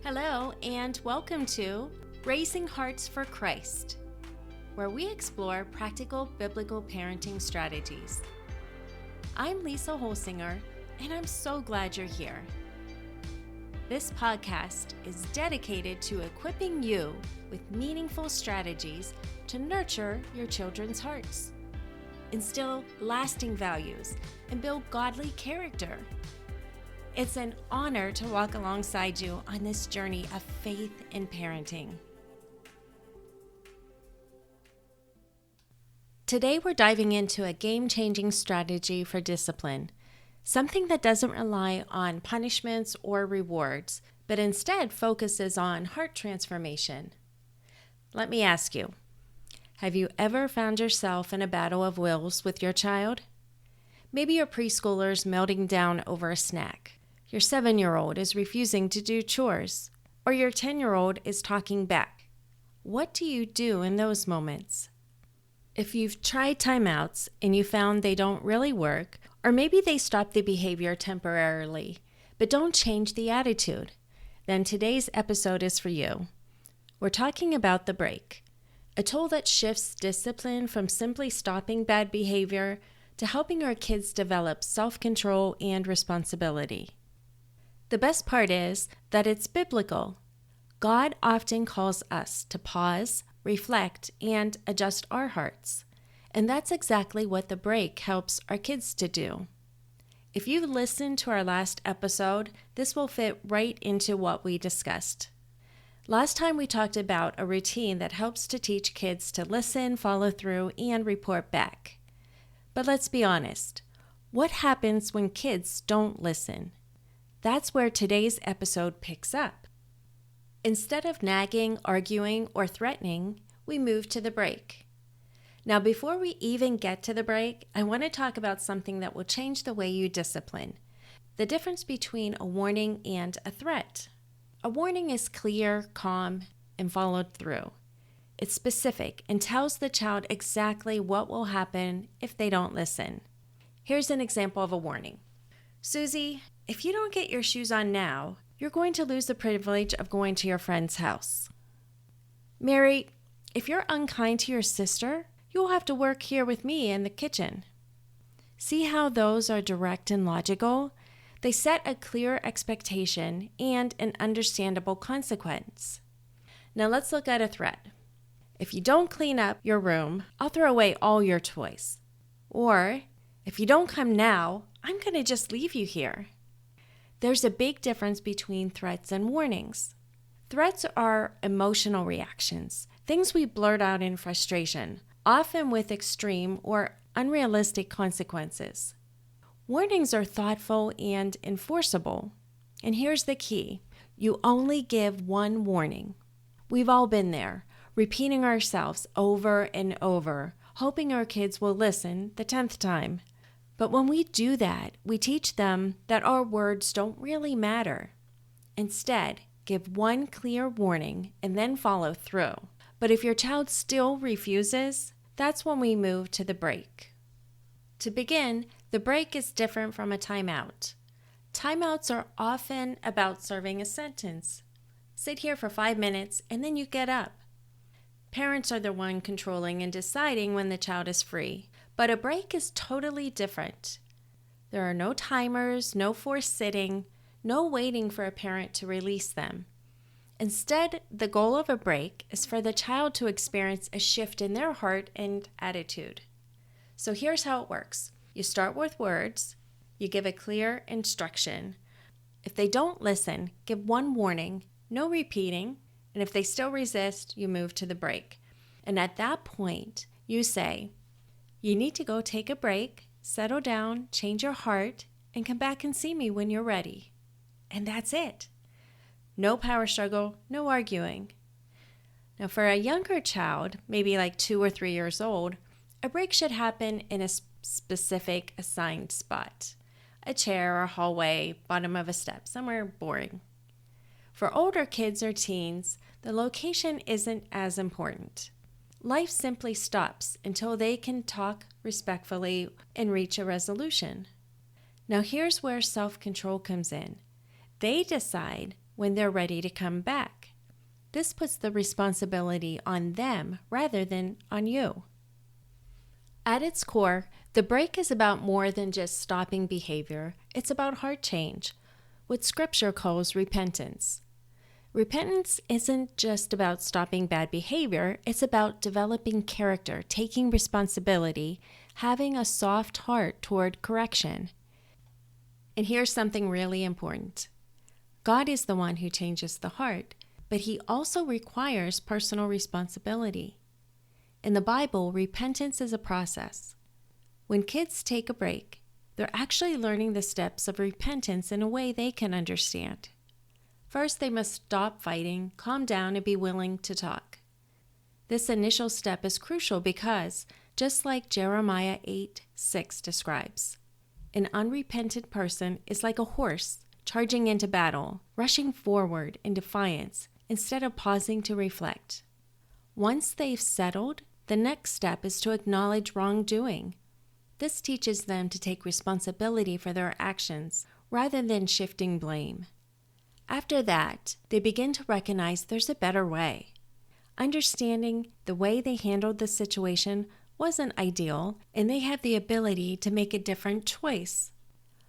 Hello, and welcome to Raising Hearts for Christ, where we explore practical biblical parenting strategies. I'm Lisa Holsinger, and I'm so glad you're here. This podcast is dedicated to equipping you with meaningful strategies to nurture your children's hearts, instill lasting values, and build godly character. It's an honor to walk alongside you on this journey of faith in parenting. Today we're diving into a game-changing strategy for discipline, something that doesn't rely on punishments or rewards, but instead focuses on heart transformation. Let me ask you, have you ever found yourself in a battle of wills with your child? Maybe your preschooler's melting down over a snack. Your 7-year-old is refusing to do chores, or your 10-year-old is talking back. What do you do in those moments? If you've tried timeouts and you found they don't really work, or maybe they stop the behavior temporarily, but don't change the attitude, then today's episode is for you. We're talking about the break, a tool that shifts discipline from simply stopping bad behavior to helping our kids develop self-control and responsibility. The best part is that it's biblical. God often calls us to pause, reflect, and adjust our hearts. And that's exactly what the break helps our kids to do. If you listened to our last episode, this will fit right into what we discussed. Last time we talked about a routine that helps to teach kids to listen, follow through, and report back. But let's be honest. What happens when kids don't listen? That's where today's episode picks up. Instead of nagging, arguing, or threatening, we move to the break. Now, before we even get to the break, I want to talk about something that will change the way you discipline. The difference between a warning and a threat. A warning is clear, calm, and followed through. It's specific and tells the child exactly what will happen if they don't listen. Here's an example of a warning. Susie, if you don't get your shoes on now, you're going to lose the privilege of going to your friend's house. Mary, if you're unkind to your sister, you'll have to work here with me in the kitchen. See how those are direct and logical? They set a clear expectation and an understandable consequence. Now let's look at a threat. If you don't clean up your room, I'll throw away all your toys. Or, if you don't come now, I'm going to just leave you here. There's a big difference between threats and warnings. Threats are emotional reactions, things we blurt out in frustration, often with extreme or unrealistic consequences. Warnings are thoughtful and enforceable. And here's the key. You only give one warning. We've all been there, repeating ourselves over and over, hoping our kids will listen the 10th time. But when we do that, we teach them that our words don't really matter. Instead, give one clear warning and then follow through. But if your child still refuses, that's when we move to the break. To begin, the break is different from a timeout. Timeouts are often about serving a sentence. Sit here for 5 minutes and then you get up. Parents are the one controlling and deciding when the child is free. But a break is totally different. There are no timers, no forced sitting, no waiting for a parent to release them. Instead, the goal of a break is for the child to experience a shift in their heart and attitude. So here's how it works. You start with words. You give a clear instruction. If they don't listen, give one warning, no repeating. And if they still resist, you move to the break. And at that point, you say, you need to go take a break, settle down, change your heart, and come back and see me when you're ready. And that's it. No power struggle, no arguing. Now for a younger child, maybe like 2 or 3 years old, a break should happen in a specific assigned spot. A chair, a hallway, bottom of a step, somewhere boring. For older kids or teens, the location isn't as important. Life simply stops until they can talk respectfully and reach a resolution. Now here's where self-control comes in. They decide when they're ready to come back. This puts the responsibility on them rather than on you. At its core, the break is about more than just stopping behavior. It's about heart change, what Scripture calls repentance. Repentance isn't just about stopping bad behavior, it's about developing character, taking responsibility, having a soft heart toward correction. And here's something really important. God is the one who changes the heart, but He also requires personal responsibility. In the Bible, repentance is a process. When kids take a break, they're actually learning the steps of repentance in a way they can understand. First, they must stop fighting, calm down, and be willing to talk. This initial step is crucial because, just like Jeremiah 8:6 describes, an unrepentant person is like a horse charging into battle, rushing forward in defiance instead of pausing to reflect. Once they've settled, the next step is to acknowledge wrongdoing. This teaches them to take responsibility for their actions rather than shifting blame. After that, they begin to recognize there's a better way. Understanding the way they handled the situation wasn't ideal, and they have the ability to make a different choice.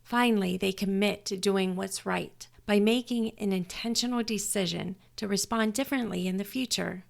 Finally, they commit to doing what's right by making an intentional decision to respond differently in the future.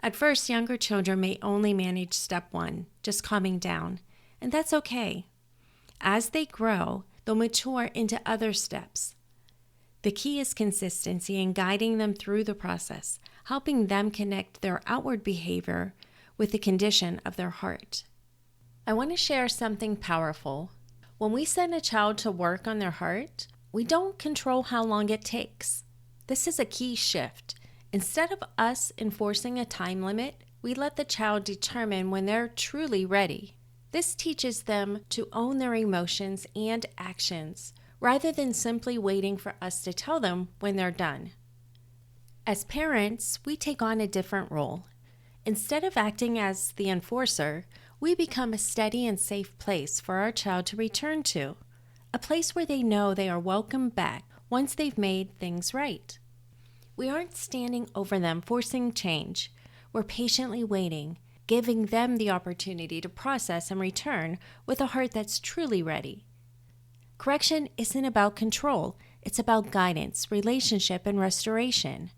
At first, younger children may only manage step 1, just calming down, and that's okay. As they grow, they'll mature into other steps. The key is consistency in guiding them through the process, helping them connect their outward behavior with the condition of their heart. I want to share something powerful. When we send a child to work on their heart, we don't control how long it takes. This is a key shift. Instead of us enforcing a time limit, we let the child determine when they're truly ready. This teaches them to own their emotions and actions, rather than simply waiting for us to tell them when they're done. As parents, we take on a different role. Instead of acting as the enforcer, we become a steady and safe place for our child to return to, a place where they know they are welcome back once they've made things right. We aren't standing over them forcing change. We're patiently waiting, giving them the opportunity to process and return with a heart that's truly ready. Correction isn't about control, it's about guidance, relationship, and restoration.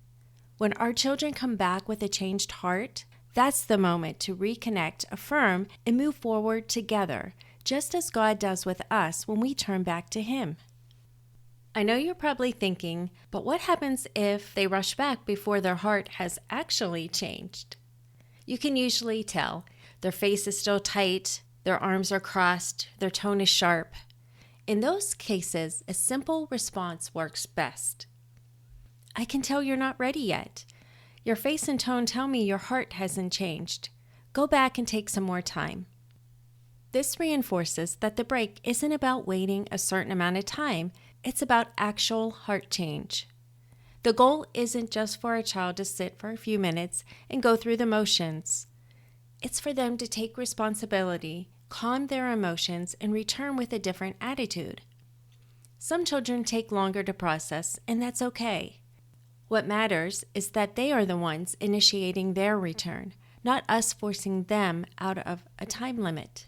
When our children come back with a changed heart, that's the moment to reconnect, affirm, and move forward together, just as God does with us when we turn back to Him. I know you're probably thinking, but what happens if they rush back before their heart has actually changed? You can usually tell. Their face is still tight, their arms are crossed, their tone is sharp. In those cases, a simple response works best. I can tell you're not ready yet. Your face and tone tell me your heart hasn't changed. Go back and take some more time. This reinforces that the break isn't about waiting a certain amount of time. It's about actual heart change. The goal isn't just for a child to sit for a few minutes and go through the motions. It's for them to take responsibility, calm their emotions, and return with a different attitude. Some children take longer to process, and that's okay. What matters is that they are the ones initiating their return, not us forcing them out of a time limit.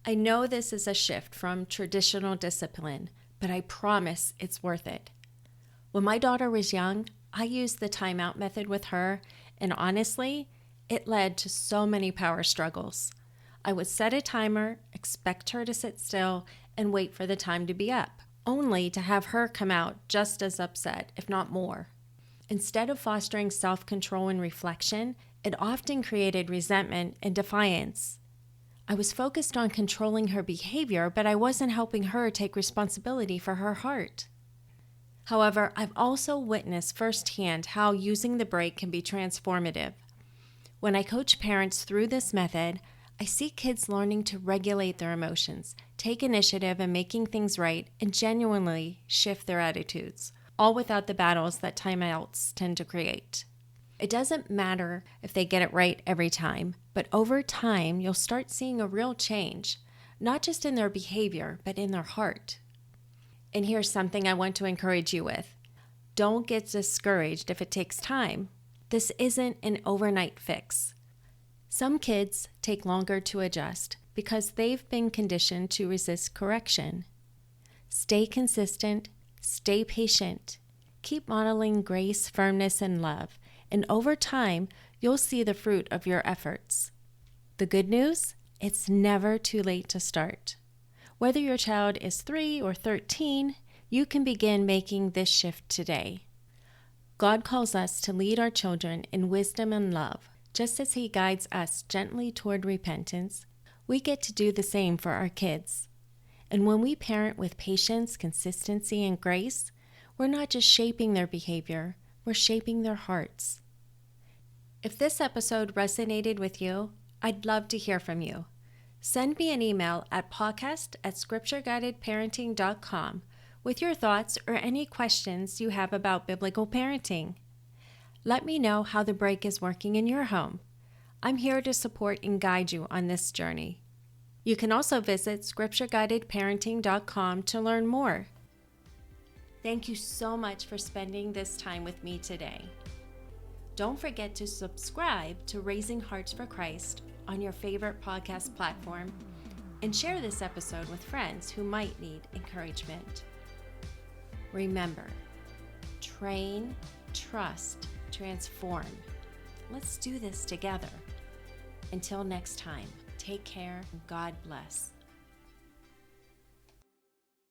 I know this is a shift from traditional discipline, but I promise it's worth it. When my daughter was young, I used the timeout method with her, and honestly, it led to so many power struggles. I would set a timer, expect her to sit still, and wait for the time to be up, only to have her come out just as upset, if not more. Instead of fostering self-control and reflection, it often created resentment and defiance. I was focused on controlling her behavior, but I wasn't helping her take responsibility for her heart. However, I've also witnessed firsthand how using the break can be transformative. When I coach parents through this method, I see kids learning to regulate their emotions, take initiative in making things right, and genuinely shift their attitudes, all without the battles that timeouts tend to create. It doesn't matter if they get it right every time, but over time, you'll start seeing a real change, not just in their behavior, but in their heart. And here's something I want to encourage you with. Don't get discouraged if it takes time. This isn't an overnight fix. Some kids take longer to adjust because they've been conditioned to resist correction. Stay consistent, stay patient, keep modeling grace, firmness, and love, and over time, you'll see the fruit of your efforts. The good news? It's never too late to start. Whether your child is 3 or 13, you can begin making this shift today. God calls us to lead our children in wisdom and love. Just as He guides us gently toward repentance, we get to do the same for our kids. And when we parent with patience, consistency, and grace, we're not just shaping their behavior, we're shaping their hearts. If this episode resonated with you, I'd love to hear from you. Send me an email at podcast@scriptureguidedparenting.com with your thoughts or any questions you have about biblical parenting. Let me know how the break is working in your home. I'm here to support and guide you on this journey. You can also visit scriptureguidedparenting.com to learn more. Thank you so much for spending this time with me today. Don't forget to subscribe to Raising Hearts for Christ on your favorite podcast platform and share this episode with friends who might need encouragement. Remember, train, trust, transform. Let's do this together. Until next time, take care and God bless.